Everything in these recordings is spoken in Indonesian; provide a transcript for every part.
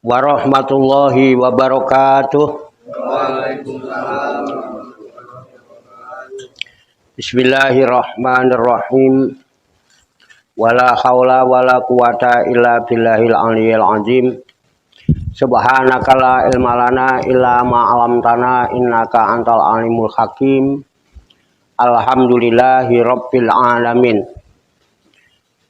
warahmatullahi wabarakatuh. Waalaikumsalam. Bismillahirrahmanirrahim. Wala haula wala quwata illa billahil aliyil azim. Subhanaka la ilma lana illa ma 'allamtana innaka antal alimul hakim. Alhamdulillahi rabbil alamin.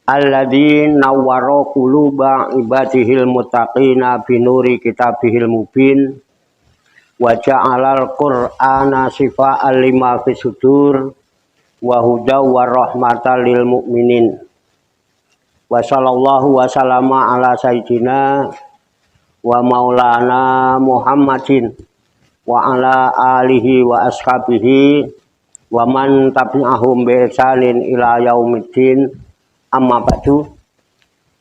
Alladzi nawwara quluba ibadihil muttaqina binuri kitabihil mubin wa ja'alal qur'ana shifa'an lima fis sudur wa hudaw wa rahmatan lil mu'minin. Wa sallallahu wa sallama ala sayyidina wa maulana Muhammadin wa ala alihi wa ashabihi wa man tabi'ahum bi ihsanin ila yaumiddin. Amma ba'du.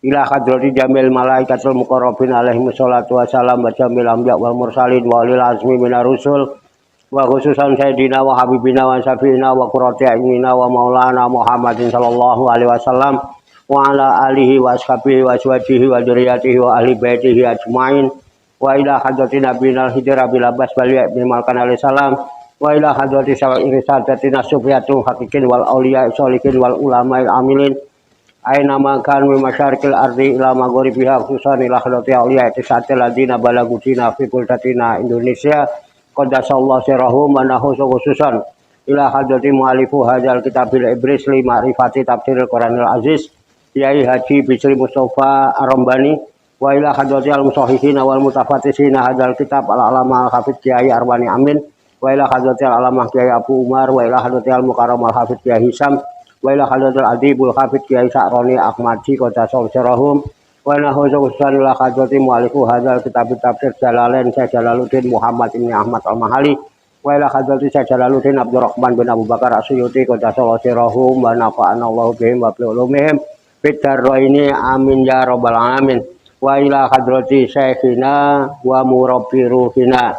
Ila hadrati jamil malaikatul muqarrabin alaihi wassalatu wassalam wa jamil anbiya wal mursalin wa lil azmi minar rusul wa khususan sayyidina wa habibina wa syafiina wa qurrati a'yunina wa maulana Muhammadin sallallahu alaihi wasallam wa ala alihi wa ashabihi wa azwajihi wa dzurriyyatihi wa ahli baitihi ajmain wa ila hadrati nabiyina al-hijra bil abbas bal bin malkan alaihi salam wa ila hadrati sa'iri sadatina sufyatul haqiqin wal auliya sholihin wal ulama amilin aina makan min masyarikil ardi ila maghribiha khususan ila hadrati auliya tisatil ladina balagutina fi kultatina Indonesia qaddasallahu sirahum wa nahusu khususan ila hadrati mu'alifu hadzal kitabil ibris li ma'rifati tafsiril Qur'anil Aziz Yai Haji Bisri Mustafa Ar-Rambani wa ila hadrati al-musahihin wal mutafattisina hadzal kitab al-alama al-hafidz Kiai Arwani Amin wa ila hadrati al-alamah Kiai Abu Umar wa ila hadrati al-mukarram al-hafidz Kiai Hisam wa ila hadratil adibul hafidz Kiai Sa'roni Ahmadji qaddasallahu sirahum wa nahu khususan ila hadrati mu'alifu hadzal kitab tafsir Jalalain Syekh Jalaluddin Muhammad bin Ahmad Al-Mahali wa ila hadrati Syekh Jalaluddin Abdurrahman bin Abu Bakar As-Suyuti qaddasallahu sirahum wa nafa'ana Allahu bihim wa bi ulumihim fid daraini amin ya rabbal alamin wa ila hadrati syekhina wa murabbi ruhina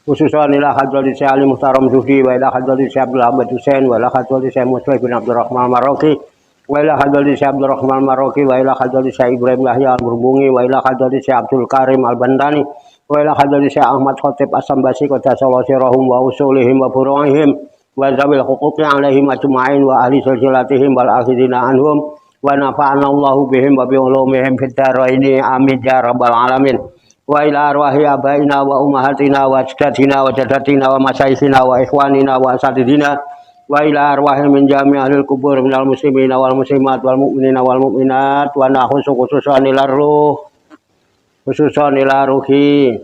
khususan ila hadrati Syekh Ali Muhtaram Zuhdi wa ila hadrati Syekh Abdul Hamid Husain wa ila hadrati Syekh Muslim bin Abdurrahman Maroki wa ila hadrati Syekh Abdurrahman Maroki wa ila hadrati Syekh Ibrahim Yahya Al-Burbungi wa ila hadrati Syekh Abdul Karim Al-Bandani wa ila hadrati Syekh Ahmad Khatib As-Sambasi qaddasallahu sirahum wa usulihim wa furu'ihim wa zawil huquqi alaihim ajma'in wa ahli silsilatihim wal akhidina anhum wa nafa'ana Allahu bihim wa bi ulumihim fid daraini amin ya rabbal alamin wa ila arwahi abaina wa ummahatina wa ajdadina wa jaddatina wa masyayikhina wa ikhwanina wa asatidina wa ila arwahi min jami'il kubur minal muslimina wal muslimat wal mu'minina wal mu'minat wa nahusu khususan ila ruh khususan ila ruhi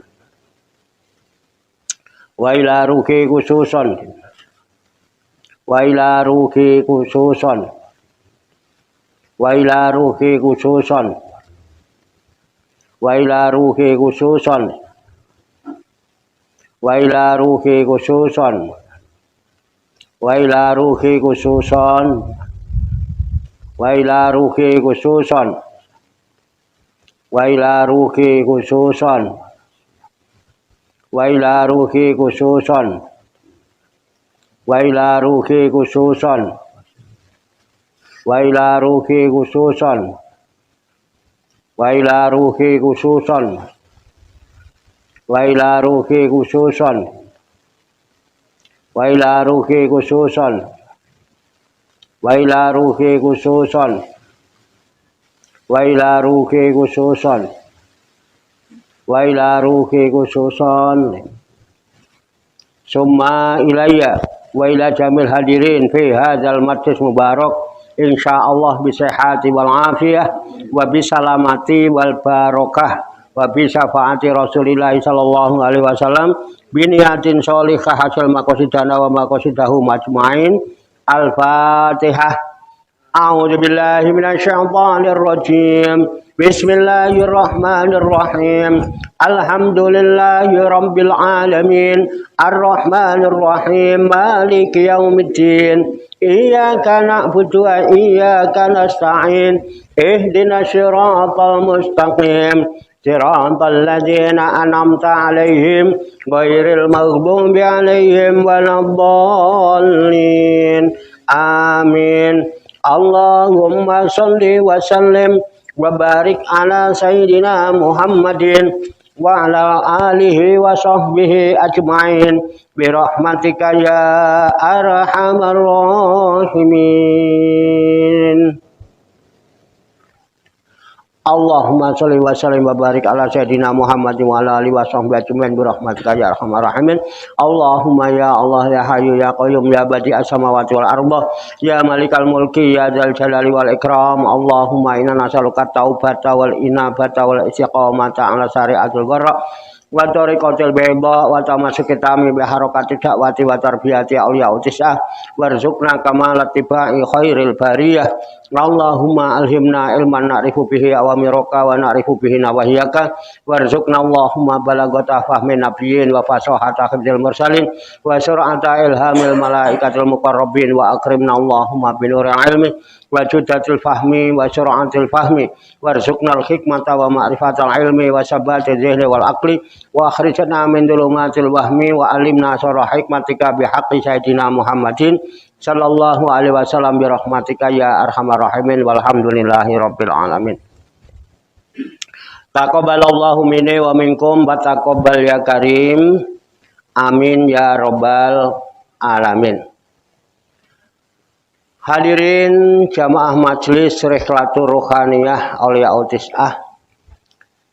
wa ila ruhi khususan wa ila ruhi khususan wa ila ruhi khususan wa ila ruhi khususan wa ila ruhi khususan wa ila ruhi khususan wa ila ruhi khususan wa ila ruhi khususan wa ila ruhi khususan wa ila ruhi khususan wa ila ruhi khususan wa ila ruhi khususan wa ila ruhi khususan wa ila ruhi khususan wa ila ruhi khususan wa ila ruhi khususan wa ila ruhi khususan summa ilayya wa ila jamil hadirin fi hadzal majlis mubarak insyaallah bisihhati wal afiyah wa bisalamati wal barakah wa bi syafaati Rasulillah sallallahu alaihi wasallam bi niyatin sholihah hasil maqasidana wa maqasidahu majmain. Al-Fatihah. A'udzu billahi minasyaitonir rajim. Bismillahirrahmanirrahim. Alhamdulillahi rabbil alamin. Arrahmanir rahim. Maliki yaumiddin. Iyyaka na'budu wa iyyaka nasta'in. Ihdinas siratal mustaqim. Siratal ladzina an'amta 'alaihim ghairil maghdubi 'alaihim waladdallin. Amin. Allahumma shalli wa sallim wa barik ala sayyidina Muhammadin wa ala alihi wa sahbihi ajma'in bi rahmatika ya arhamar rahimin. Allahumma sholli wa sallim wa barik ala sayyidina Muhammadin wa ala alihi wa sahbihi ajmain bi rahmatika ya arhamar rahimin. Allahumma ya Allah ya hayyu ya qayyum ya badi'as samawati wal ardh ya malikal mulki ya dzal jalali wal ikram. Allahumma inna nas'aluka taubata wal inabata wal istiqamata ala syari'atul gharra wa tariqatil bayda wa tamassuki tami bi harakati da'wati wa tarbiyati auliya utisah warzuqna kamalat tibai khairil bariyah. Allahumma alhimna ilman na'rifu bihi awamiraka wa na'rifu bihi nawahiyaka warzuqna Allahumma balagata fahmi nabiyyin wa fasahata hifdzil mursalin wa sur'ata ilhamil malaikatil muqarrabin wa akrimna Allahumma binuril ilmi wa judatil fahmi wa sur'atil fahmi warzuqna al-hikmata wa ma'rifatal ilmi wa sabatil zihni wal aqli wa akhrijna min dhulumatil wahmi wa alimna surah hikmatika bihaqqi sayyidina Muhammadin sallallahu alaihi wasallam bi rahmatika ya arhamar rahimin walhamdulillahi rabbil alamin. Taqabbalallahu minni wa minkum wa taqabbal ya karim. Amin ya rabbal alamin. Hadirin jamaah majelis Rihlatur Rohaniyah Aulia Utisah,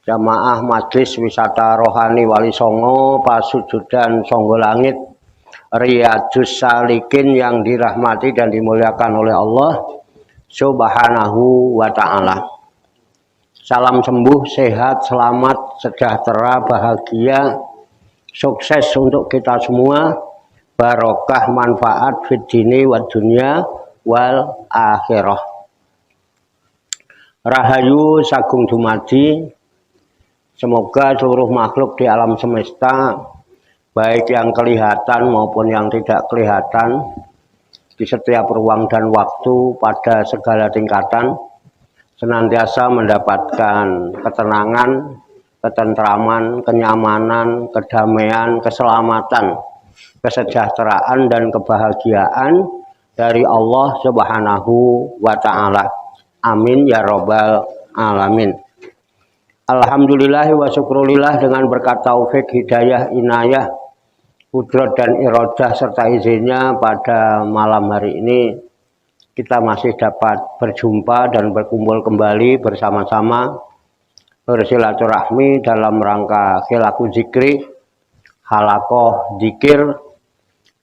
jamaah majelis wisata rohani Wali Songo, Pasujudan Songgo Langit, Riyadus Salikin yang dirahmati dan dimuliakan oleh Allah Subhanahu wa ta'ala. Salam sembuh, sehat, selamat, sejahtera, bahagia, sukses untuk kita semua, barokah, manfaat fid dini wa dunya wal akhirah. Rahayu sagung dumadi, semoga seluruh makhluk di alam semesta, baik yang kelihatan maupun yang tidak kelihatan, di setiap ruang dan waktu pada segala tingkatan, senantiasa mendapatkan ketenangan, ketentraman, kenyamanan, kedamaian, keselamatan, kesejahteraan dan kebahagiaan dari Allah Subhanahu wa ta'ala. Amin ya rabbal alamin. Alhamdulillah wa syukrulillah, dengan berkat taufik, hidayah, inayah, kudrat dan iradah serta izinnya pada malam hari ini kita masih dapat berjumpa dan berkumpul kembali bersama-sama bersilaturahmi dalam rangka khilaku zikri, halakoh zikir.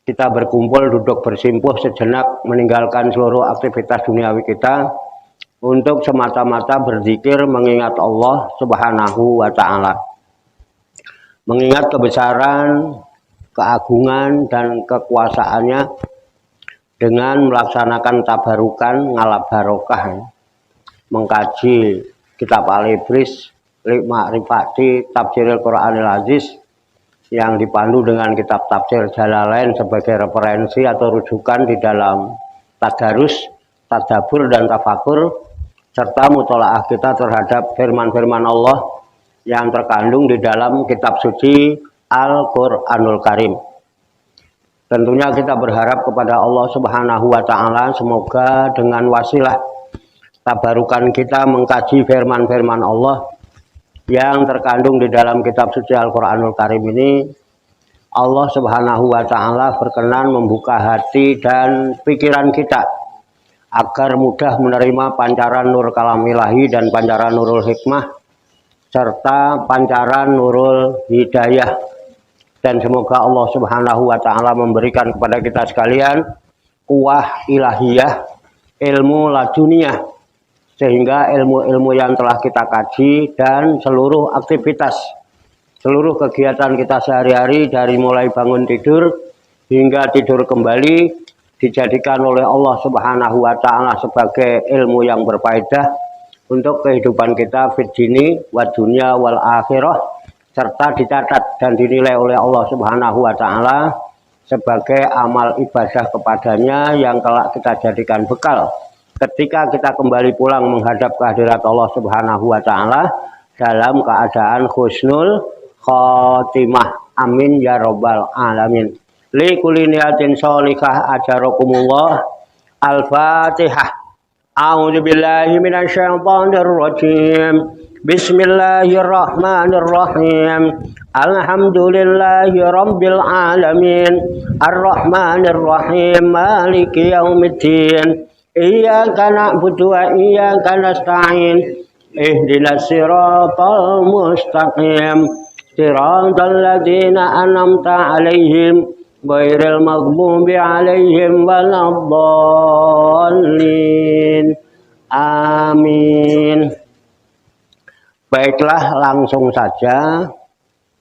Kita berkumpul, duduk bersimpuh sejenak, meninggalkan seluruh aktivitas duniawi kita untuk semata-mata berzikir, mengingat Allah Subhanahu wa ta'ala, mengingat kebesaran, keagungan dan kekuasaannya dengan melaksanakan tabarukan ngalap barokah, mengkaji kitab Al-Ibris, Ma'rifati Tafsiril Quranil Aziz yang dipandu dengan kitab tafsir Jalalain sebagai referensi atau rujukan di dalam tadarus, tadabur dan tafakur, serta mutolaah kita terhadap firman-firman Allah yang terkandung di dalam kitab suci Al-Quranul Karim. Tentunya kita berharap kepada Allah Subhanahu wa ta'ala, semoga dengan wasilah tabarukan kita mengkaji firman-firman Allah yang terkandung di dalam kitab suci Al-Quranul Karim ini, Allah Subhanahu wa ta'ala berkenan membuka hati dan pikiran kita agar mudah menerima pancaran nur kalam ilahi dan pancaran nurul hikmah serta pancaran nurul hidayah. Dan semoga Allah Subhanahu wa ta'ala memberikan kepada kita sekalian kuah ilahiyah, ilmu laduniyah, sehingga ilmu-ilmu yang telah kita kaji dan seluruh aktivitas, seluruh kegiatan kita sehari-hari dari mulai bangun tidur hingga tidur kembali dijadikan oleh Allah Subhanahu wa ta'ala sebagai ilmu yang berfaedah untuk kehidupan kita fid dini wa dunya wal akhirah, serta dicatat dan dinilai oleh Allah Subhanahu wa ta'ala sebagai amal ibadah kepadanya yang kelak kita jadikan bekal ketika kita kembali pulang menghadap kehadirat Allah Subhanahu wa ta'ala dalam keadaan husnul khotimah. Amin ya rabbal alamin. Li kulli niyatin sholihah ajarokumullah. Al-Fatihah. A'udzu billahi minasyaitonir rajim. Bismillahirrahmanirrahim. Alhamdulillahi rabbil alamin. Arrahmanir rahim. Maliki yaumiddin. Iyyaka na'budu wa iyyaka nasta'in. Ihdinas siratal mustaqim. Siratal ladzina an'amta 'alaihim ghairil maghdubi 'alaihim waladdallin. Amin. Baiklah, langsung saja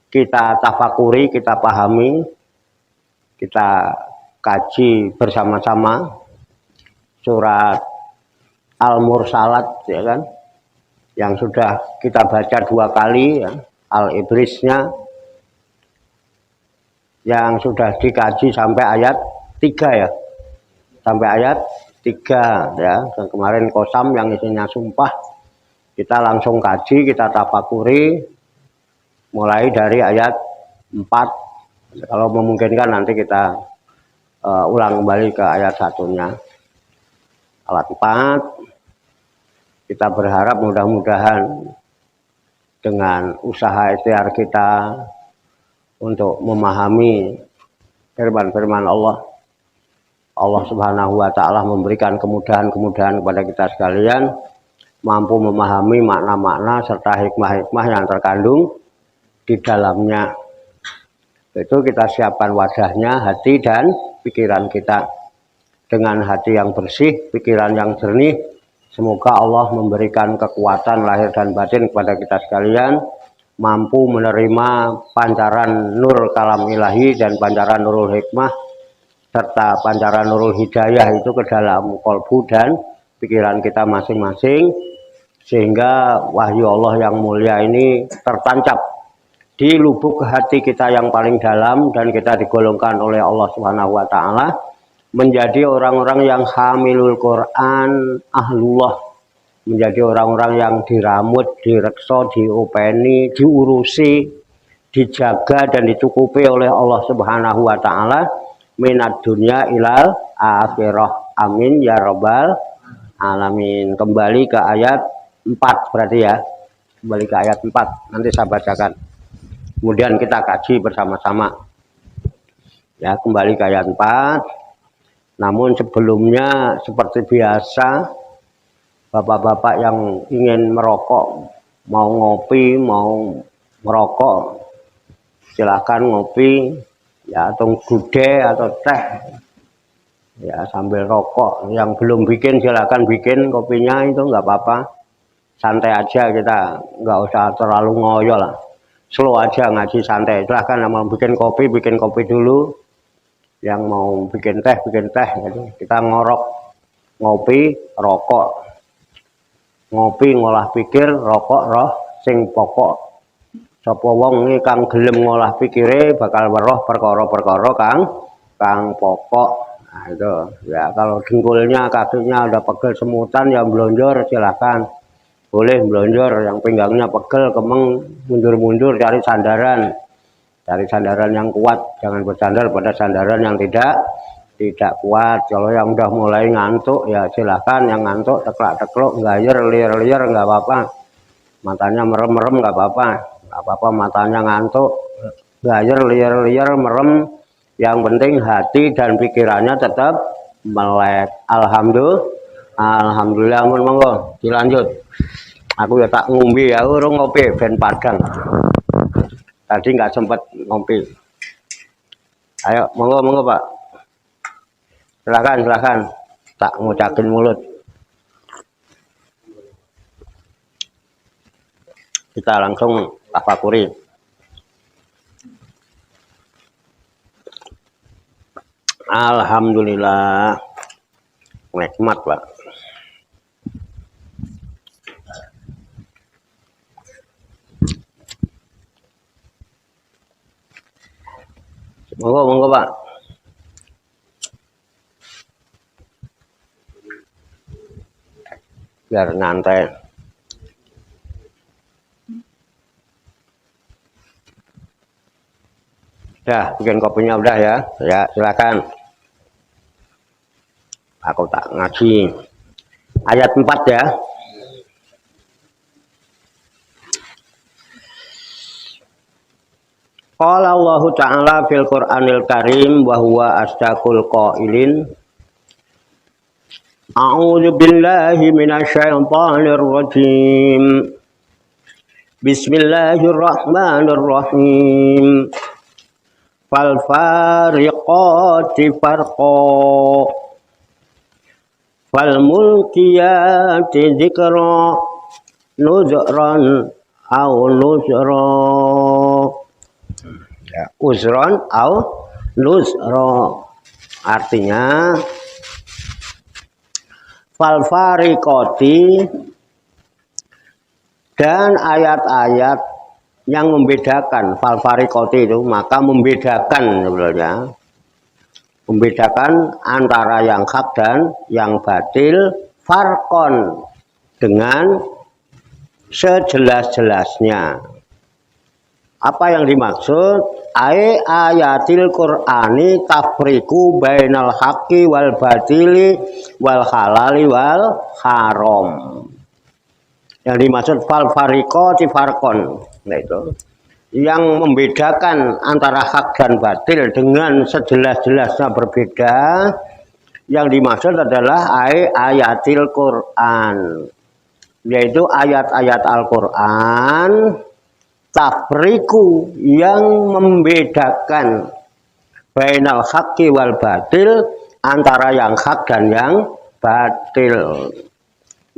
kita tafakuri, kita pahami, kita kaji bersama-sama surat Al-Mursalat, ya kan, yang sudah kita baca 2 kali, ya, Al-Ibrisnya, yang sudah dikaji sampai ayat 3, ya, sampai ayat 3, ya. Dan kemarin Qasam yang isinya sumpah, kita langsung kaji, kita tafakuri mulai dari ayat 4. Kalau memungkinkan nanti kita ulang kembali ke ayat 1-nya. Ayat 4, kita berharap mudah-mudahan dengan usaha ikhtiar kita untuk memahami firman-firman Allah, Allah Subhanahu wa Ta'ala memberikan kemudahan-kemudahan kepada kita sekalian, mampu memahami makna-makna serta hikmah-hikmah yang terkandung di dalamnya. Itu kita siapkan wadahnya, hati dan pikiran kita. Dengan hati yang bersih, pikiran yang jernih, semoga Allah memberikan kekuatan lahir dan batin kepada kita sekalian, mampu menerima pancaran nur kalam ilahi dan pancaran nurul hikmah serta pancaran nurul hidayah itu ke dalam kolbu dan pikiran kita masing-masing, sehingga wahyu Allah yang mulia ini tertancap di lubuk hati kita yang paling dalam, dan kita digolongkan oleh Allah Subhanahu wa Ta'ala menjadi orang-orang yang hamilul Quran ahlullah, menjadi orang-orang yang diramut, direksa, diopeni, diurusi, dijaga dan dicukupi oleh Allah Subhanahu wa Ta'ala minad dunya ilal akhirah. Amin ya rabbal alamin. Kembali ke ayat 4 berarti, ya. Kembali ke ayat 4. Nanti saya bacakan. Kemudian kita kaji bersama-sama. Ya, kembali ke ayat 4. Namun sebelumnya seperti biasa, bapak-bapak yang ingin merokok, mau ngopi, mau merokok, silahkan ngopi, ya, atau gude atau teh, ya, sambil rokok. Yang belum bikin silahkan bikin kopinya, itu nggak apa-apa, santai aja, kita nggak usah terlalu ngoyo lah, slow aja ngaji, santai. Silahkan yang mau bikin kopi dulu, yang mau bikin teh gitu. Kita ngorok, ngopi, rokok, ngopi ngolah pikir, rokok roh sing pokok. Sapa wong kang gelem ngolah pikire bakal weruh perkara-perkara kang pokok. Nah, itu ya, kalau dengkulnya, kakinya udah pegel semutan, yang blonjor silahkan, boleh blonjor. Yang pinggangnya pegel, kemeng, mundur-mundur, cari sandaran yang kuat, jangan bersandar pada sandaran yang tidak kuat. Kalau yang udah mulai ngantuk, ya silahkan, yang ngantuk teklak-tekluk, gayer, liar-liar, nggak apa-apa. Matanya merem-merem nggak apa-apa, matanya ngantuk, gayer, liar-liar, merem. Yang penting hati dan pikirannya tetap melek. Alhamdulillah, monggo dilanjut. Aku ya tak ngombe, aku urung ngopi ben padang. Tadi nggak sempat ngopi. Ayo, monggo Pak. Silakan. Tak ngucakin mulut. Kita langsung tafakuri. Alhamdulillah. Nikmat, Pak. Monggo Pak. Biar nyantai. Udah, bikin kopinya udah, ya. Ya, silakan. Aku tak ngaji. ayat 4 ya. Qala Allah Ta'ala fil Qur'anil Karim wa huwa asdaqul qailin. A'udzu billahi minasyaitonir rajim. Bismillahirrahmanirrahim. Fal fariqati farqa. Fal mulkiyati dzikra. Nuzran au nuzra. Ya, uzron au nuzra. Artinya fal fariqati, dan ayat-ayat yang membedakan, fal fariqati itu maka membedakan sebenarnya, membedakan antara yang hak dan yang batil, farqon, dengan sejelas-jelasnya. Apa yang dimaksud? Ayatil Qur'ani tafriqu bainal haqqi wal batili wal halali wal haram. Yang dimaksud fal fariqati farqon, nah itu yang membedakan antara hak dan batil dengan sejelas-jelasnya berbeda. Yang dimaksud adalah ayatil Qur'an, yaitu ayat-ayat Al-Qur'an tafriku, yang membedakan bainal haqqi wal batil, antara yang hak dan yang batil,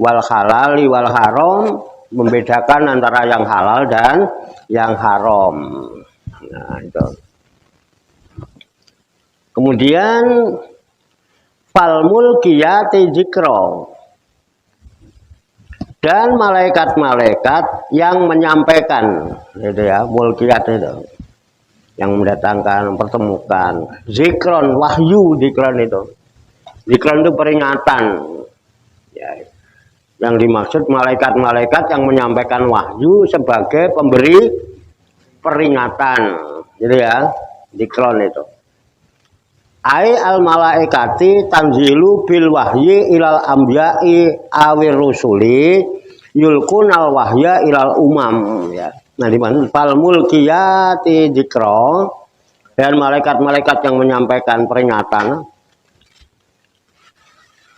wal halali wal haram, membedakan antara yang halal dan yang haram. Nah, itu. Kemudian fal mulkiyati dzikra, dan malaikat-malaikat yang menyampaikan, itu ya, mulkiyat itu, yang mendatangkan, mempertemukan, zikron, wahyu, zikron itu, zikron itu peringatan, ya. Yang dimaksud malaikat-malaikat yang menyampaikan wahyu sebagai pemberi peringatan, gitu ya, zikron itu. Al malaikati tanzilu bil wahyi ilal ambiyai awir rusuli yulkunal wahya ilal umam, ya. Nah, dimaksud fal mulkiyati dzikra, dan malaikat-malaikat yang menyampaikan peringatan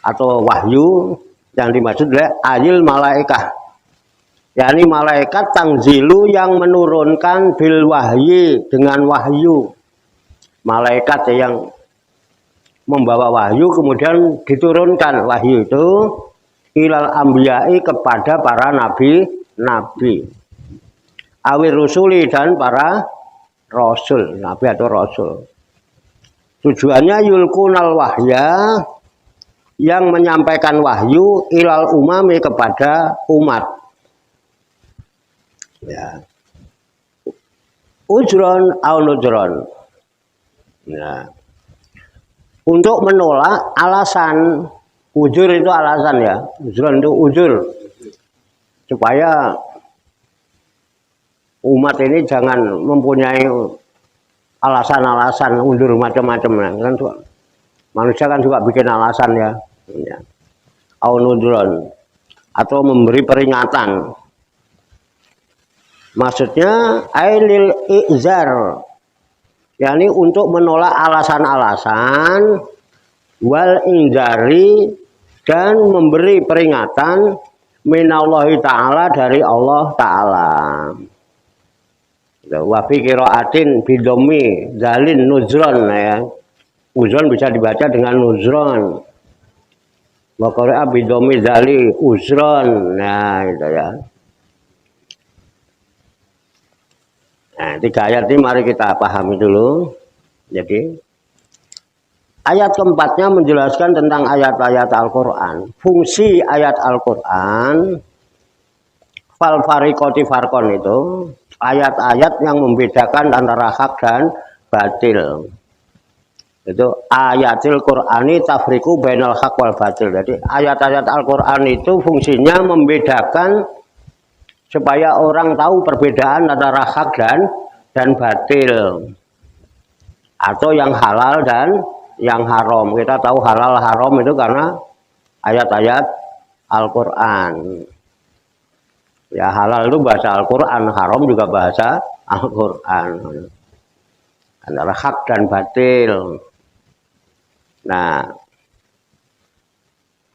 atau wahyu, yang dimaksud adalah ayil malaikah, yakni malaikat tanzilu yang menurunkan bil wahyi, dengan wahyu, malaikat yang membawa wahyu kemudian diturunkan wahyu itu ilal ambiyai, kepada para nabi-nabi, awir rusuli, dan para rasul, nabi atau rasul. Tujuannya yulkunal wahya, yang menyampaikan wahyu ilal umami, kepada umat, ya. Ujron au nujron, ya, untuk menolak alasan. Ujur itu alasan, ya, ujron itu ujur, supaya umat ini jangan mempunyai alasan-alasan undur macam-macam, kan manusia kan juga bikin alasan, ya, ya. Au nudron, atau memberi peringatan, maksudnya ailil izar, yakni untuk menolak alasan-alasan, wal inzari, dan memberi peringatan, minallahi ta'ala, dari Allah Ta'ala. Wa fi qiraatin bidomi zalin nuzron, ya. Uzron bisa dibaca dengan nuzron. Wa qira'a bidomi zali uzron. Nah, itu ya. Nah, 3 ayat ini mari kita pahami dulu. Jadi ayat keempatnya menjelaskan tentang ayat-ayat Al-Quran. Fungsi ayat Al-Quran, fal fariqati farqon, itu ayat-ayat yang membedakan antara hak dan batil. Itu ayatil Qur'ani tafriqu bainal haq wal batil. Jadi ayat-ayat Al-Quran itu fungsinya membedakan, supaya orang tahu perbedaan antara hak dan batil, atau yang halal dan yang haram. Kita tahu halal haram itu karena ayat-ayat Al-Quran. Ya halal itu bahasa Al-Quran, haram juga bahasa Al-Quran. Antara hak dan batil. Nah,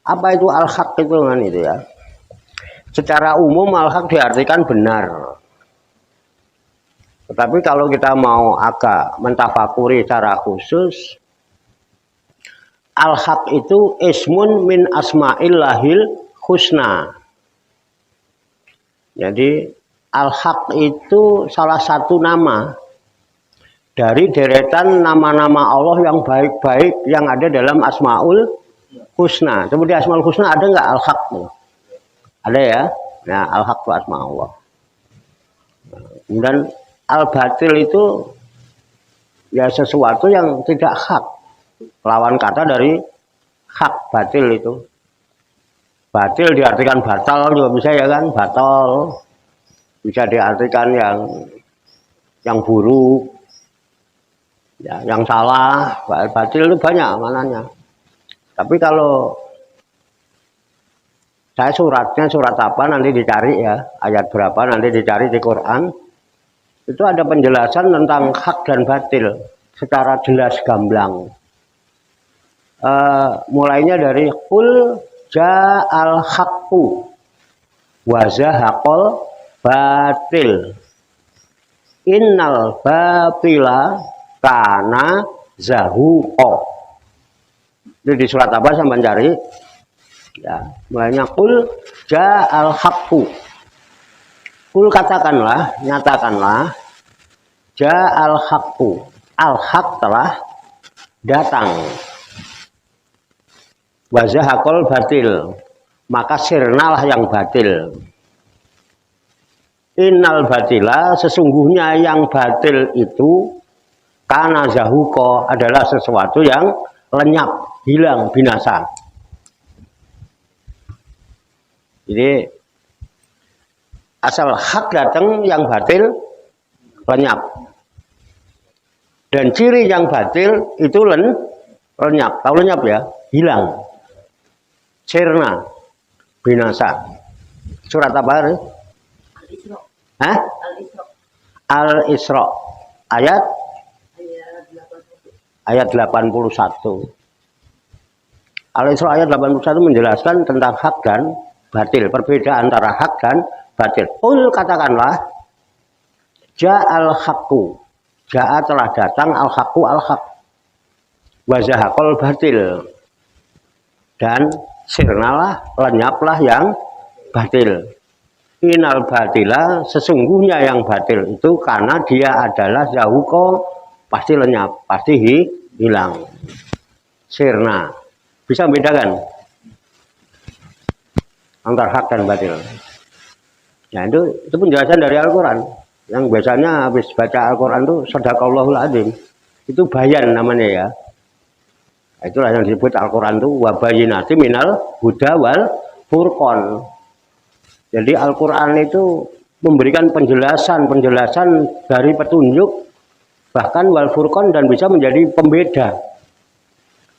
apa itu al-haq itu kan itu ya? Secara umum al-haq diartikan benar. Tetapi kalau kita mau agak mentafakuri secara khusus, al-haq itu ismun min asma'illahil husna. Jadi al-haq itu salah satu nama dari deretan nama-nama Allah yang baik-baik yang ada dalam Asmaul Husna. Seperti Asmaul Husna ada nggak al-haq? Ada ya. Nah, al-haq itu asma Allah. Kemudian al-batil itu ya sesuatu yang tidak hak. Lawan kata dari hak, batil itu. Batil diartikan batal juga bisa ya kan, batal. Bisa diartikan yang buruk. Ya, yang salah, batil itu banyak mananya. Tapi kalau saya suratnya surat apa nanti dicari ya, ayat berapa nanti dicari di Quran. Itu ada penjelasan tentang hak dan batil secara jelas gamblang. Mulainya dari qul ja'al haqqu wa zahaqal batil. Innal batila kana zahuqa. Itu di surat apa sampai cari? Ya, mulainya qul ja'al haqqu. Qul katakanlah, nyatakanlah ja'al haqqu. Al-haq telah datang. Wa zahaqal batil. Maka sirnalah yang batil. Innal batila, sesungguhnya yang batil itu karena zahuqa adalah sesuatu yang lenyap, hilang, binasa. Jadi asal hak datang, yang batil lenyap. Dan ciri yang batil itu lenyap. Tahu lenyap ya? Hilang. Sirna, binasa. Surat apa? Al-Isra. Hah? Al-Isra. Al-Isra. Ayat 81. Al-Isra ayat 81 menjelaskan tentang hak dan batil. Perbedaan antara hak dan batil. Qul katakanlah ja'al haqqu. Ja'a telah datang al-haqqu al-haq. Wa zahaqal batil. Dan sirnalah, lenyaplah yang batil. Innal batila, sesungguhnya yang batil itu karena dia adalah zahuqa, pasti lenyap, pasti hilang. Sirna. Bisa membedakan antara hak dan batil. Nah, itu penjelasan dari Al-Quran. Yang biasanya habis baca Al-Quran itu sadaqallahul adzim. Itu bayan namanya ya. Itulah yang disebut Al-Quran itu wabayinati minal huda wal furqan. Jadi Al-Quran itu memberikan penjelasan dari petunjuk, bahkan wal furqan, dan bisa menjadi pembeda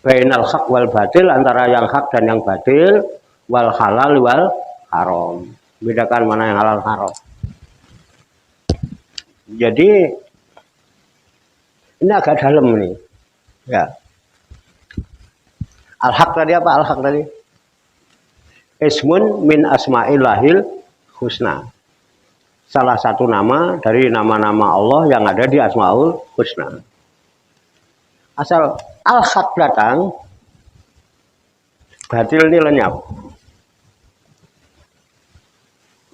bainal haq wal batil, antara yang hak dan yang batil, wal halal wal haram, bedakan mana yang halal haram. Jadi ini agak dalam nih ya. Al-haq tadi apa? Al-haq tadi ismun min asma'illahil husna, salah satu nama dari nama-nama Allah yang ada di Asmaul Husna. Asal al-haq datang, batil ini lenyap.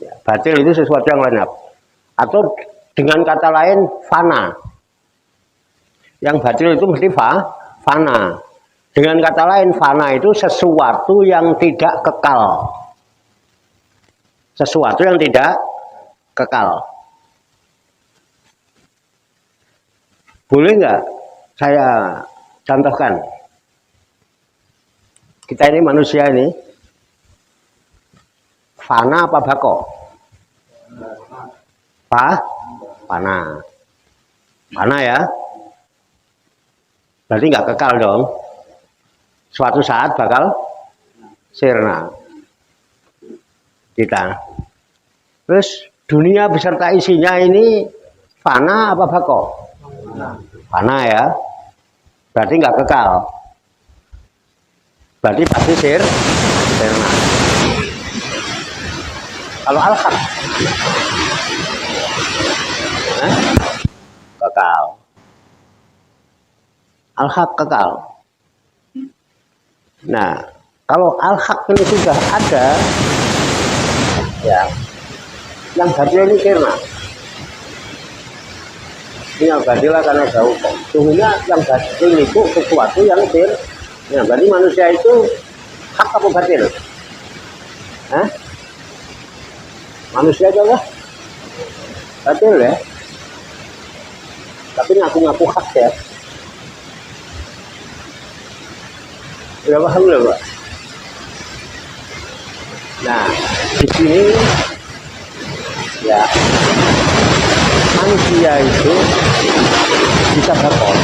Ya, batil itu sesuatu yang lenyap. Atau dengan kata lain fana. Yang batil itu mesti fana. Dengan kata lain fana itu sesuatu yang tidak kekal. Sesuatu yang tidak kekal. Boleh nggak saya contohkan? Kita ini manusia ini fana apa bako? Fana. Fana ya. Berarti nggak kekal dong. Suatu saat bakal sirna. kita. Terus dunia beserta isinya ini fana apa bako? Fana ya. Berarti nggak kekal. Berarti pasti sirna. Kalau al-haq kekal. Al-haq kekal. Nah, kalau al-haq ini sudah ada, ya, yang batil ini sirna. Ini yang batilah karena jauh. Sungguhnya yang batil itu sesuatu yang sirna. Ya, berarti manusia itu hak apa batil? Hah? Manusia aja lah batil ya, tapi ngaku-ngaku hak ya. Udah paham belum, Pak? Nah, di sini ya manusia itu bisa berkor,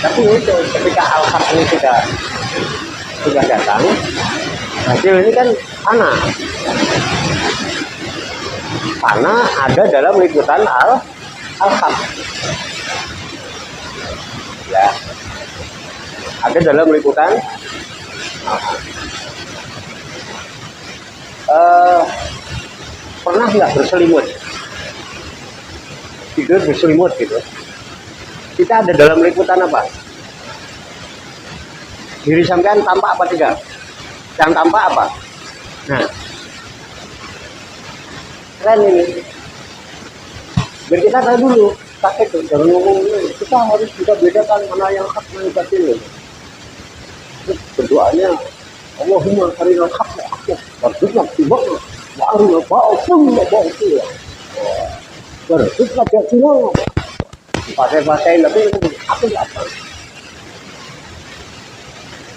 tapi itu ketika al-haq ini sudah datang, hasil ini kan panah ada dalam liputan al-haq ya, ada dalam liputan pernah nggak berselimut, tidur berselimut gitu, kita ada dalam liputan apa? Diri sampean tampak apa tidak? Yang tampak apa? Nah, keren ini. Biar kita tahu dulu, pakai itu, jangan ngomong ini. Kita harus bisa bedakan mana yang hak, mana yang batil. Berdoanya, Allahumma arinal haqqa haqqa, warzuqna ittiba'ahu, wa arinal batila batila. Warzuqna batila. Pakai lebih apa?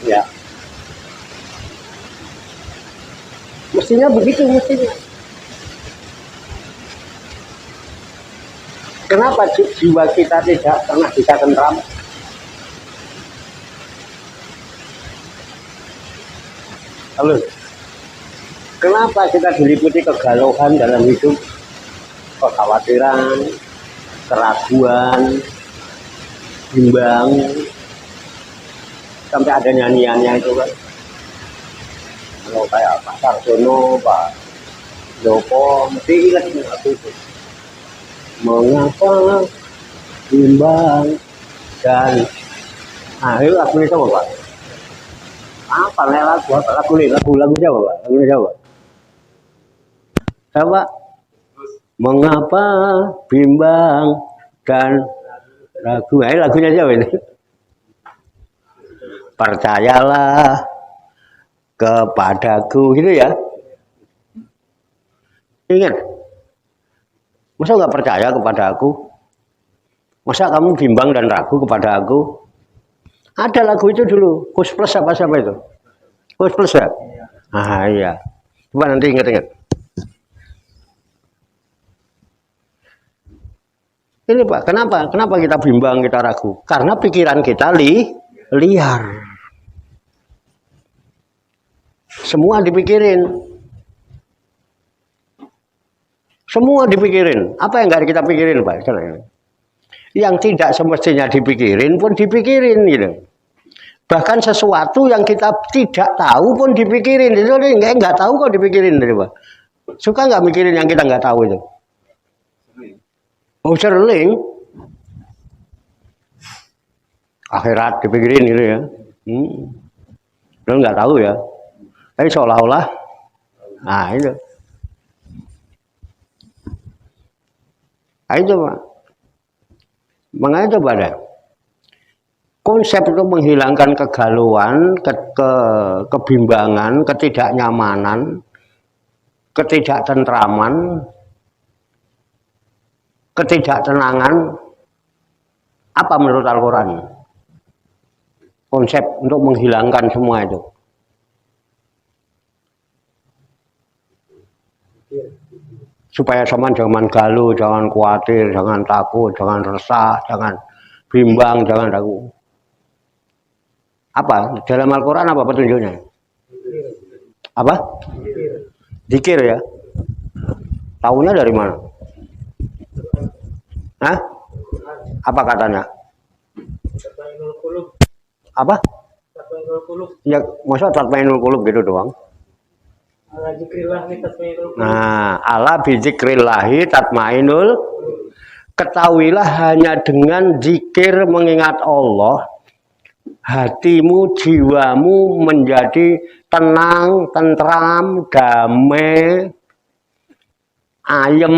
Ya. Mestinya begitu, mestinya. Kenapa jiwa kita tidak pernah bisa tentram? Halo. Kenapa kita diliputi kegalauan dalam hidup? Kekhawatiran, keraguan, bimbang, sampai ada nyanyiannya itu kan. Kalau kayak Pak Sarjono, Pak Joko, mesti ingat aku itu. Mengapa bimbang dan akhir lagu itu apa Pak? Apa lagu Jawa Pak? Lagu Jawa. Apa? Mengapa bimbang dan ragu? Lagunya Jawa ini. Percayalah kepadaku, gitu ya. Ingat, masa nggak percaya kepada aku? Masa kamu bimbang dan ragu kepada aku? Ada lagu itu dulu, Kus Plus apa siapa itu? Kus Plus ya? Ah iya, coba nanti ingat-ingat. Ini Pak, kenapa kita bimbang, kita ragu? Karena pikiran kita liar. Semua dipikirin. Semua dipikirin. Apa yang nggak kita pikirin, Pak? Yang tidak semestinya dipikirin pun dipikirin, gitu. Bahkan sesuatu yang kita tidak tahu pun dipikirin. Itu nggak tahu kok dipikirin, gitu, Pak. Suka nggak mikirin yang kita nggak tahu itu? Oh, sering. Akhirat dipikirin, gitu ya. Lo nggak tahu ya. Tapi seolah-olah, nah itu. Nah, itu Pak. Makanya coba deh. Konsep itu menghilangkan kegalauan, kebimbangan, ketidaknyamanan, ketidaktentraman, ketidaktenangan. Apa menurut Al-Quran? Konsep untuk menghilangkan semua itu. Supaya jangan galau, jangan khawatir, jangan takut, jangan resah, jangan bimbang, jangan ragu. Apa? Dalam Al-Quran apa petunjuknya? Apa? Zikir ya. Tahunya dari mana? Hah? Apa katanya? Apa? Ya, masa tatmainul qulub gitu doang. Nah, ala bizikrillahi tatmainul. Ketahuilah hanya dengan zikir mengingat Allah, hatimu, jiwamu menjadi tenang, tentram, damai, ayem.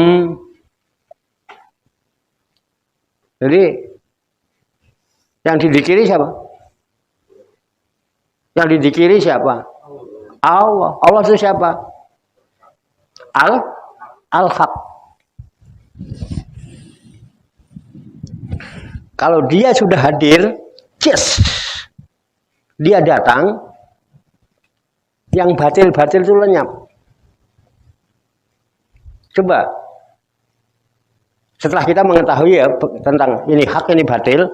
Jadi yang didikiri siapa? Yang didikiri siapa? Allah. Allah itu siapa? Al-Haq. Kalau dia sudah hadir, yes, dia datang, yang batil-batil itu lenyap. Coba, setelah kita mengetahui ya tentang ini hak, ini batil,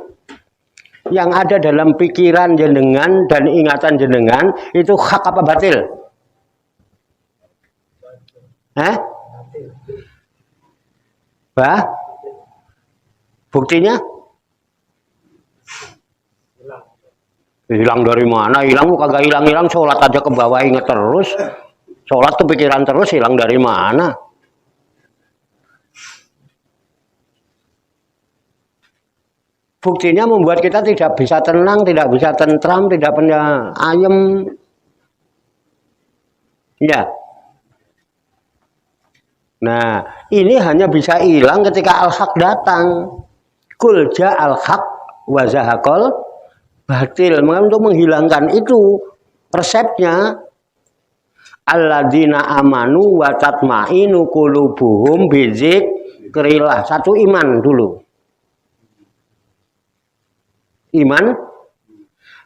yang ada dalam pikiran jenengan dan ingatan jenengan itu hak apa batil? Bah? Buktinya? Hilang dari mana? Hilang kagak hilang-hilang, sholat aja ke bawah inget terus. Sholat kepikiran terus, hilang dari mana? Buktinya membuat kita tidak bisa tenang, tidak bisa tentram, tidak punya ayem. Ya. Nah, ini hanya bisa hilang ketika al-haq datang. Kul ja'al haq wa zahaqal batil. Untuk menghilangkan itu resepnya alladzina amanu wa tatmainu qulubuhum bizikrillah. Satu iman dulu. Iman,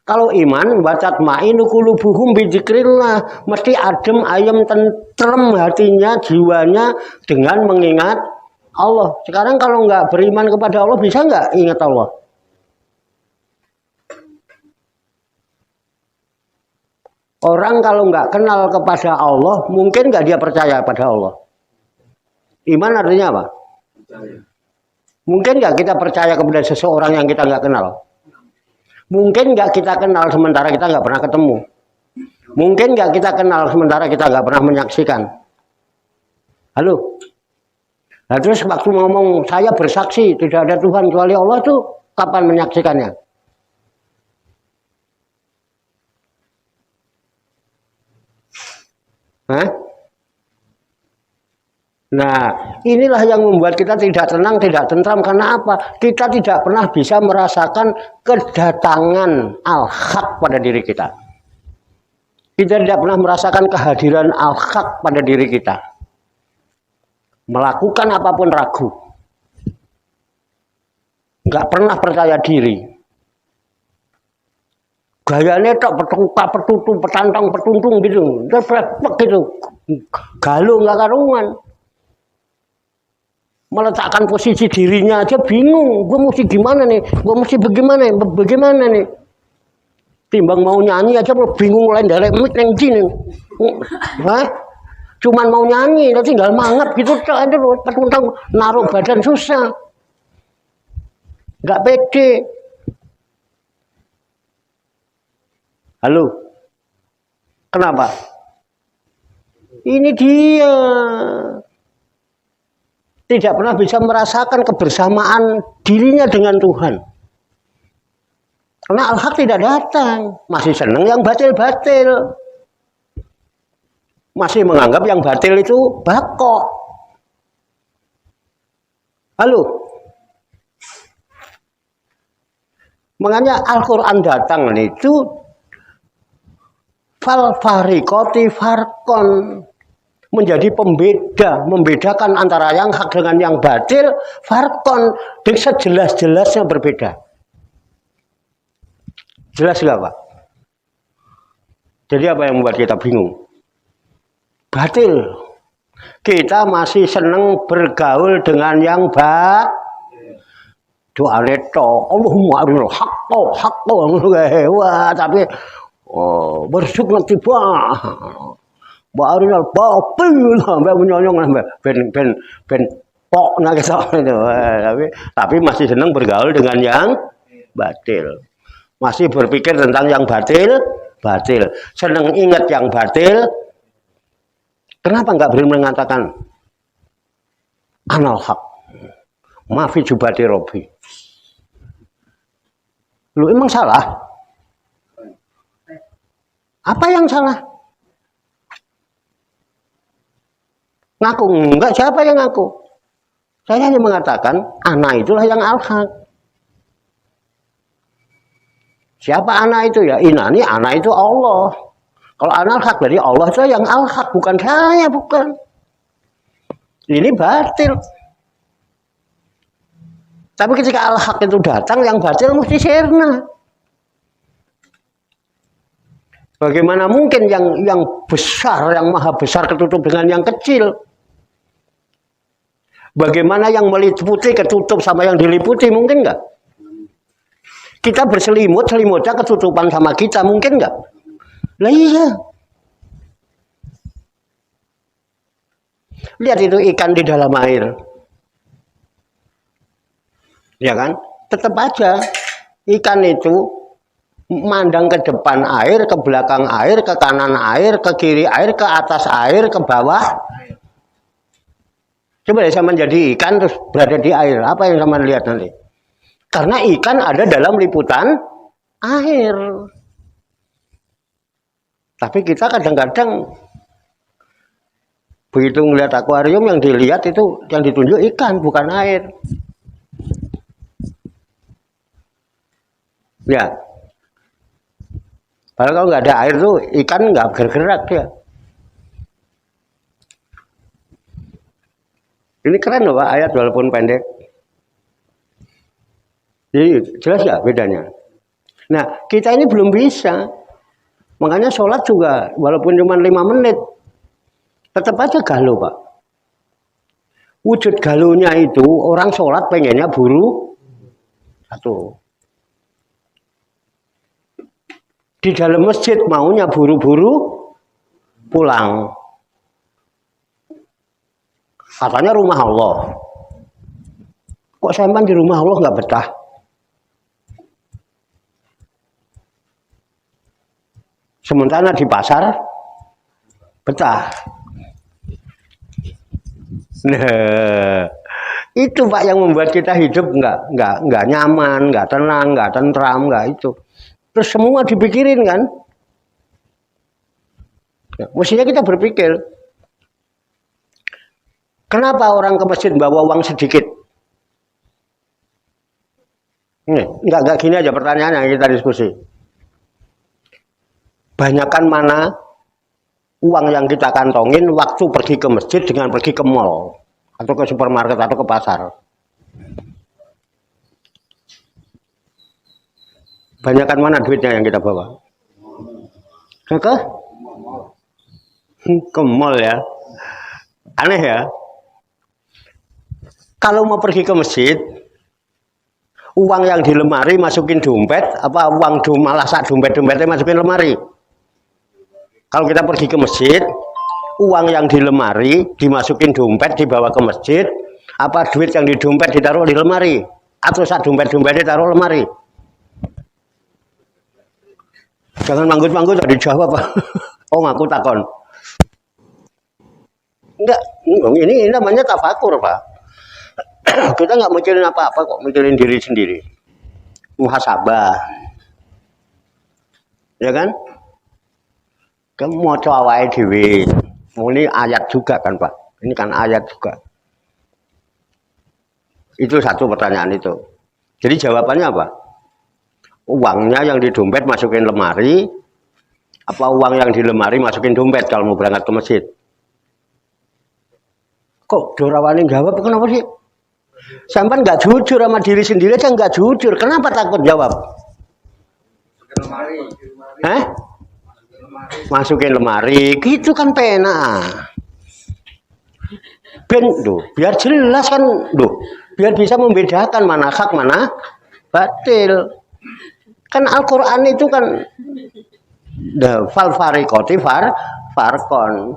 kalau iman bacat ma'inu qulubuhum bizikrillah, mesti adem ayem tentrem hatinya, jiwanya dengan mengingat Allah. Sekarang kalau nggak beriman kepada Allah, bisa nggak ingat Allah? Orang kalau nggak kenal kepada Allah, mungkin nggak dia percaya pada Allah. Iman artinya apa? Mungkin nggak kita percaya kepada seseorang yang kita nggak kenal? Mungkin nggak kita kenal sementara kita nggak pernah ketemu. Mungkin nggak kita kenal sementara kita nggak pernah menyaksikan. Halo. Nah, terus waktu ngomong saya bersaksi tidak ada Tuhan kecuali Allah itu kapan menyaksikannya? Hah? Nah, inilah yang membuat kita tidak tenang, tidak tentram. Karena apa? Kita tidak pernah bisa merasakan kedatangan al-haq pada diri kita. Kita tidak pernah merasakan kehadiran al-haq pada diri kita. Melakukan apapun ragu. Nggak pernah percaya diri. Gayanya tok petutung, petantang, petuntung gitu. Terpepek gitu. Galuh nggak karuan. Meletakkan posisi dirinya aja bingung, gue mesti gimana nih, gue mesti bagaimana nih. Timbang mau nyanyi aja bingung lain dari mic neng jin. Hah? Cuman mau nyanyi, nanti tinggal mangap gitu, ada petentang naruh badan susah, nggak pede. Halo, kenapa? Ini dia. Tidak pernah bisa merasakan kebersamaan dirinya dengan Tuhan. Karena al-haq tidak datang. Masih senang yang batil-batil. Masih menganggap yang batil itu bako. Halo. Makanya Al-Quran datang itu fal fariqati farqon. Menjadi pembeda, membedakan antara yang hak dengan yang batil, farkon, dan sejelas-jelasnya berbeda. Jelas nggak Pak? Jadi apa yang membuat kita bingung? Batil. Kita masih senang bergaul dengan yang doa neto, Allahumma arinal haqqo, wah tapi bersyukur tiba. Arinal babil sampai menyonyong ben pok nak itu. Tapi masih senang bergaul dengan yang batil. Masih berpikir tentang yang batil. Senang ingat yang batil. Kenapa enggak berani mengatakan anal haq? Mafi jubati Robbi. Lu emang salah? Apa yang salah? Ngaku enggak, siapa yang ngaku? Saya hanya mengatakan ana itulah yang al-haq. Siapa ana itu ya? Inani, ana itu Allah. Kalau ana al-haq berarti Allah itu yang al-haq, bukan saya, bukan. Ini batil. Tapi ketika al-haq itu datang, yang batil mesti sirna. Bagaimana mungkin yang besar, yang maha besar ketutup dengan yang kecil? Bagaimana yang meliputi ketutup sama yang diliputi, mungkin nggak? Kita berselimut, selimutnya ketutupan sama kita, mungkin nggak? Lah iya. Lihat itu ikan di dalam air. Ya kan? Tetap aja ikan itu mandang ke depan air, ke belakang air, ke kanan air, ke kiri air, ke atas air, ke bawah. Coba deh sama jadi ikan terus berada di air. Apa yang sama lihat nanti? Karena ikan ada dalam liputan air. Tapi kita kadang-kadang begitu ngelihat akuarium, yang dilihat itu, yang ditunjuk ikan, bukan air. Ya. Padahal kalau nggak ada air tuh ikan nggak bergerak dia. Ini keren loh Pak, ayat walaupun pendek. Jadi jelas ya bedanya. Nah, kita ini belum bisa. Makanya sholat juga walaupun cuma 5 menit. Tetap aja galau Pak. Wujud galunya itu orang sholat pengennya buru. Satu. Di dalam masjid maunya buru-buru pulang. Katanya rumah Allah. Kok sampean di rumah Allah nggak betah? Sementara di pasar betah. Nah, itu Pak yang membuat kita hidup nggak nyaman, nggak tenang, nggak tentram, nggak itu. Terus semua dipikirin kan? Ya, mestinya kita berpikir, kenapa orang ke masjid bawa uang sedikit? Enggak gini aja pertanyaannya yang kita diskusi. Banyakan mana uang yang kita kantongin waktu pergi ke masjid dengan pergi ke mall atau ke supermarket atau ke pasar? Banyakan mana duitnya yang kita bawa? Ke mall ya. Aneh ya. Kalau mau pergi ke masjid, uang yang di lemari masukin dompet, apa uang malah sak dompet-dompetnya masukin lemari. Kalau kita pergi ke masjid, uang yang di lemari dimasukin dompet dibawa ke masjid, apa duit yang di dompet ditaruh di lemari, atau sak dompet-dompetnya taruh lemari. Jangan manggut-manggut tadi dijawab Pak. Oh ngaku takon. Enggak, ini namanya tafakur Pak. Kita nggak mikirin apa-apa kok, mikirin diri sendiri. Muhasabah. Ya kan? Kamu mau coba dhewe. Ini ayat juga kan Pak. Ini kan ayat juga. Itu satu pertanyaan itu. Jadi jawabannya apa? Uangnya yang di dompet masukin lemari, apa uang yang di lemari masukin dompet kalau mau berangkat ke masjid? Kok dorawani jawab, kenapa sih? Sampai nggak jujur sama diri sendiri aja nggak jujur. Kenapa takut jawab? Masukin lemari, gitu kan pena. Ben, biar jelas kan, biar bisa membedakan mana hak mana batil. Kan Al-Quran itu kan fal fariqoti farqon,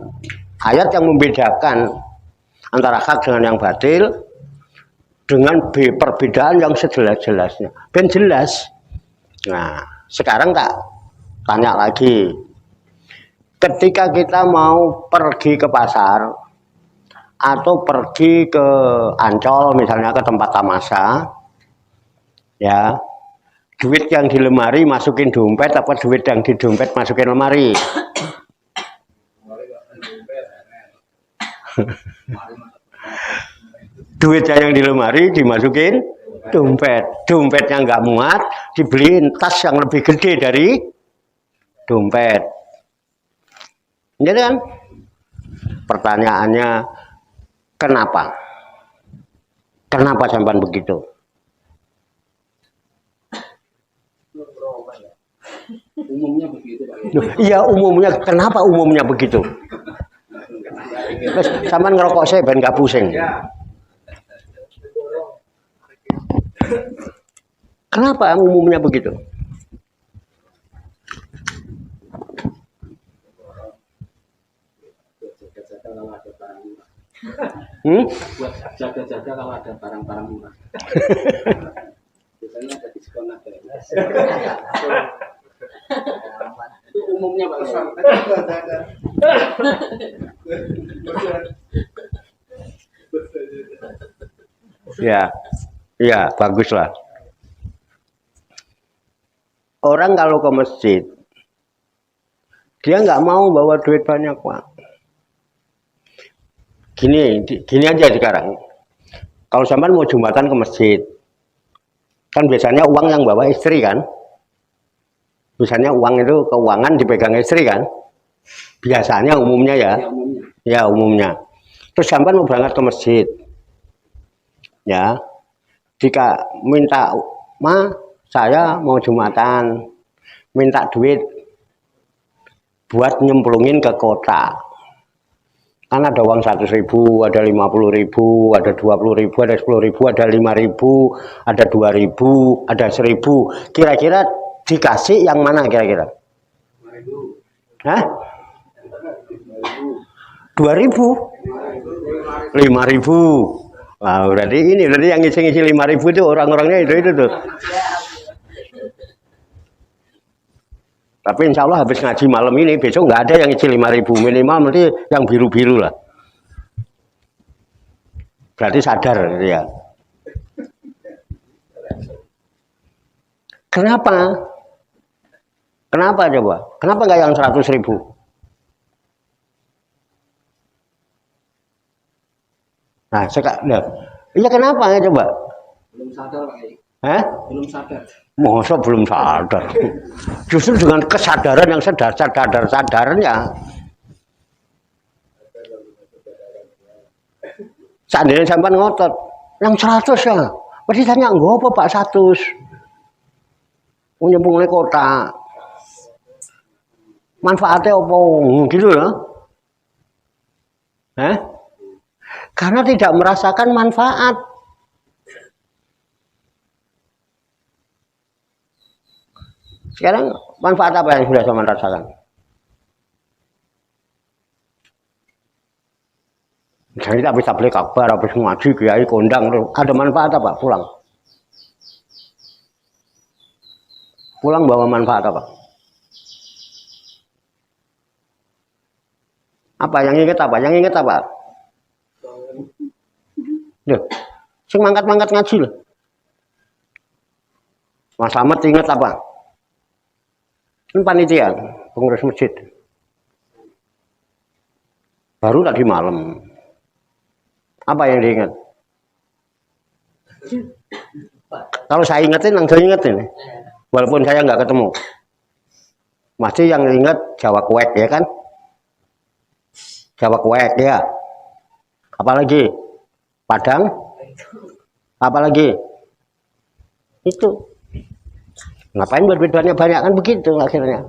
ayat yang membedakan antara hak dengan yang batil dengan perbedaan yang sejelas-jelasnya. Ben jelas. Nah, sekarang tak tanya lagi. Ketika kita mau pergi ke pasar atau pergi ke Ancol misalnya ke tempat tamasa, ya, duit yang di lemari masukin dompet apa duit yang di dompet masukin lemari? Duitnya yang di lemari dimasukin dompet, dompetnya nggak muat dibeliin tas yang lebih gede dari dompet. Jadi kan pertanyaannya kenapa? Kenapa sampai begitu? Umumnya begitu, Pak. Iya umumnya, kenapa umumnya begitu? Terus sampean ngerokok saya ben gak pusing. Kenapa umumnya begitu? Buat jaga-jaga kalau ada barang-barang murah. Biasanya ada diskon ada. Itu umumnya Pak. Ya, ya bagus lah. Orang kalau ke masjid, dia nggak mau bawa duit banyak, Pak. Gini aja sekarang. Kalau sampean mau jumatan ke masjid, kan biasanya uang yang bawa istri kan? Biasanya uang itu keuangan dipegang istri kan? Biasanya umumnya ya. Ya umumnya. Terus sampean mau berangkat ke masjid, ya. Jika minta, saya mau jumatan, minta duit buat nyemplungin ke kota. Kan ada uang 100.000, ada 50.000, ada 20.000, ada 10.000, ada 5.000, ada 2.000, ada 1.000. Kira-kira dikasih yang mana kira-kira? 5.000. Hah? 2.000? 5.000. Wah, berarti yang ngisi-ngisi 5.000 itu orang-orangnya itu tuh. Tapi insya Allah habis ngaji malam ini, besok nggak ada yang ngisi 5.000, minimal nanti yang biru-biru lah. Berarti sadar gitu ya. Kenapa? Kenapa coba? Kenapa nggak yang 100.000? Nah, iya kenapa ya coba? Belum sadar Pak. Hah? Belum sadar. Masa belum sadar? Justru dengan kesadaran yang sadar-sadarnya. Seandainya sampai ngotot, yang 100 ya. Pasti tanya, enggak apa Pak 100? Nyambung ke kota. Manfaatnya apa? Gitu ya. Hah? Karena tidak merasakan manfaat. Sekarang manfaat apa yang sudah saya rasakan? Misalnya kita habis tabligh kabar, habis ngaji, kiai kondang, ada manfaat apa? Pulang. Pulang bawa manfaat apa? Apa yang inget apa? Yang inget apa? Loh, sing mangkat-mangkat ngaji loh. Mas Slamet inget apa? Ini panitia, pengurus masjid. Baru tadi malam. Apa yang diingat? Kalau saya ingetin, langsung ingetin. Walaupun saya nggak ketemu. Masih yang ingat Jawa Kuek ya kan? Jawa Kuek ya. Apalagi? Padang? Apalagi? Itu. Ngapain berbedanya banyak kan begitu akhirnya.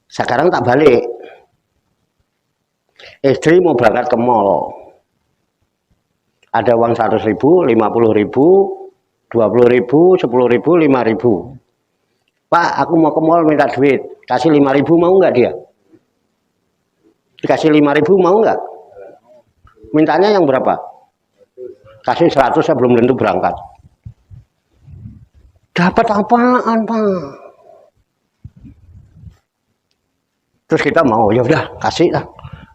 Sekarang tak balik. Istri mau berangkat ke mall. Ada uang 100.000, 50.000, 20.000, 10.000, 5.000. Pak, aku mau ke mall minta duit, kasih 5.000 mau nggak dia? Dikasih 5.000 mau nggak? Mintanya yang berapa? Kasih 100 sebelum tentu berangkat. Dapat apaan, Pak? Terus kita mau, ya udah kasih lah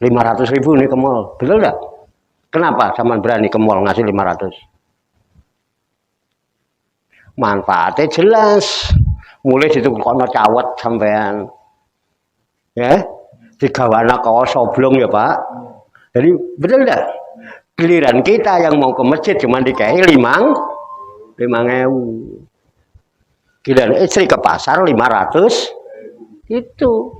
500.000 nih ke mall, betul nggak? Kenapa zaman berani ke mall ngasih 500? Manfaatnya jelas. Mulai situ kono cawet sampean, ya, digawana kau soblong ya Pak. Jadi betul nggak? Giliran kita yang mau ke masjid cuma dikai 5.000. Giliran istri ke pasar 500 itu.